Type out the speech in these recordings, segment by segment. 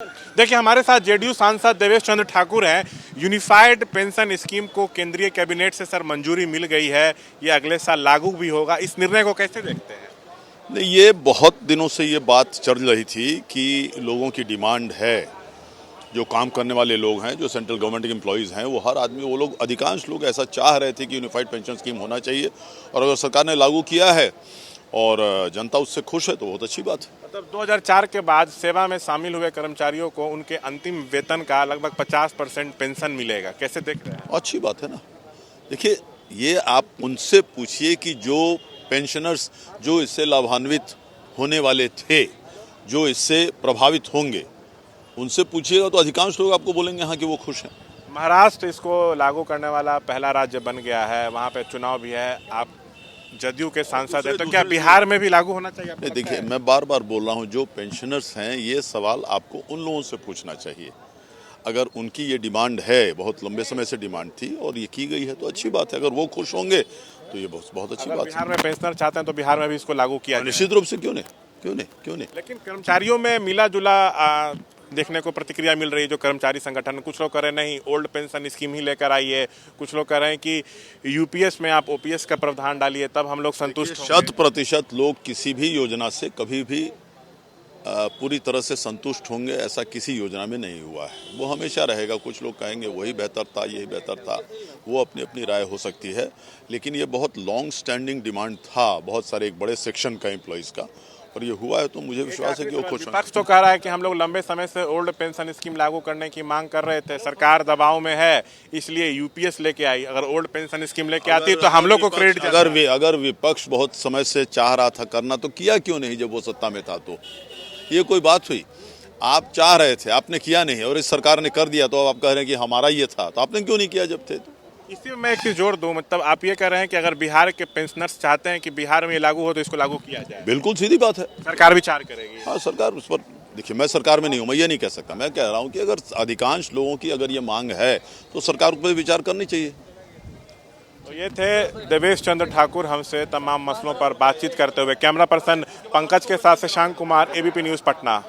देखिए हमारे साथ जेडीयू सांसद देवेश चंद्र ठाकुर हैं। यूनिफाइड पेंशन स्कीम को केंद्रीय कैबिनेट से सर मंजूरी मिल गई है, ये अगले साल लागू भी होगा, इस निर्णय को कैसे देखते हैं? नहीं, ये बहुत दिनों से ये बात चल रही थी कि लोगों की डिमांड है, जो काम करने वाले लोग हैं, जो सेंट्रल गवर्नमेंट के एम्प्लॉयज़ हैं, वो हर आदमी, वो लोग, अधिकांश लोग ऐसा चाह रहे थे कि यूनिफाइड पेंशन स्कीम होना चाहिए। और अगर सरकार ने लागू किया है और जनता उससे खुश है तो बहुत अच्छी बात है। मतलब 2004 के बाद सेवा में शामिल हुए कर्मचारियों को उनके अंतिम वेतन का लगभग 50% पेंशन मिलेगा, कैसे देख रहे हैं? अच्छी बात है ना। देखिए, ये आप उनसे पूछिए कि जो पेंशनर्स जो इससे लाभान्वित होने वाले थे, जो इससे प्रभावित होंगे, उनसे पूछिएगा तो अधिकांश लोग आपको बोलेंगे हाँ कि वो खुश हैं। महाराष्ट्र इसको लागू करने वाला पहला राज्य बन गया है, वहाँ पे चुनाव भी है, आप जदयू के सांसद हैं, तो क्या बिहार में भी लागू होना चाहिए? नहीं, देखिए, मैं बार बार बोल रहा हूँ, जो पेंशनर्स हैं, ये सवाल आपको उन लोगों से पूछना चाहिए। अगर उनकी ये डिमांड है, बहुत लंबे समय से डिमांड थी और ये की गई है तो अच्छी बात है। अगर वो खुश होंगे तो ये बहुत अच्छी बात है। बिहार में पेंशनर चाहते हैं तो बिहार में भी इसको लागू किया जाए। निश्चित रूप से, क्यों नहीं। लेकिन कर्मचारियों में मिला जुला देखने को प्रतिक्रिया मिल रही है। जो कर्मचारी संगठन, कुछ लोग कह रहे हैं नहीं, ओल्ड पेंशन स्कीम ही लेकर आइए, कुछ लोग कह रहे हैं कि यूपीएस में आप ओपीएस का प्रावधान डालिए, तब हम लोग संतुष्ट होंगे। 100% लोग किसी भी योजना से कभी भी पूरी तरह से संतुष्ट होंगे, ऐसा किसी योजना में नहीं हुआ है। वो हमेशा रहेगा। कुछ लोग कहेंगे वही बेहतर था, यही बेहतर था, वो अपनी अपनी राय हो सकती है। लेकिन ये बहुत लॉन्ग स्टैंडिंग डिमांड था बहुत सारे एक बड़े सेक्शन का एम्प्लॉइज़ का, और ये हुआ है तो मुझे विश्वास है कि वो खुश होंगे। विपक्ष तो कह रहा है कि हम लोग लंबे समय से ओल्ड पेंशन स्कीम लागू करने की मांग कर रहे थे, सरकार दबाव में है इसलिए यूपीएस लेके आई। अगर ओल्ड पेंशन स्कीम लेके आती तो हम लोग को क्रेडिट। अगर विपक्ष बहुत समय से चाह रहा था करना तो किया क्यों नहीं जब वो सत्ता में था? तो ये कोई बात हुई? आप चाह रहे थे, आपने किया नहीं, और इस सरकार ने कर दिया, तो अब आप कह रहे हैं कि हमारा ये था, तो आपने क्यों नहीं किया जब थे? इसी में मैं एक चीज जोड़ दूं, मतलब आप ये कह रहे हैं कि अगर बिहार के पेंशनर्स चाहते हैं कि बिहार में ये लागू हो तो इसको लागू किया जाए। बिल्कुल सीधी बात है। सरकार विचार करेगी। हाँ, सरकार उस पर, देखिए, मैं सरकार में नहीं हूँ, मैं ये नहीं कह सकता। मैं कह रहा हूँ कि अगर अधिकांश लोगों की अगर ये मांग है तो सरकार पर विचार करनी चाहिए। तो ये थे देवेश चंद्र ठाकुर हमसे तमाम मसलों पर बातचीत करते हुए। कैमरा पर्सन पंकज के साथ Shashank Kumar, ABP news Patna.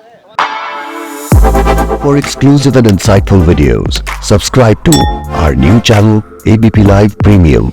For exclusive and insightful videos, subscribe to our new channel ABP Live Premium.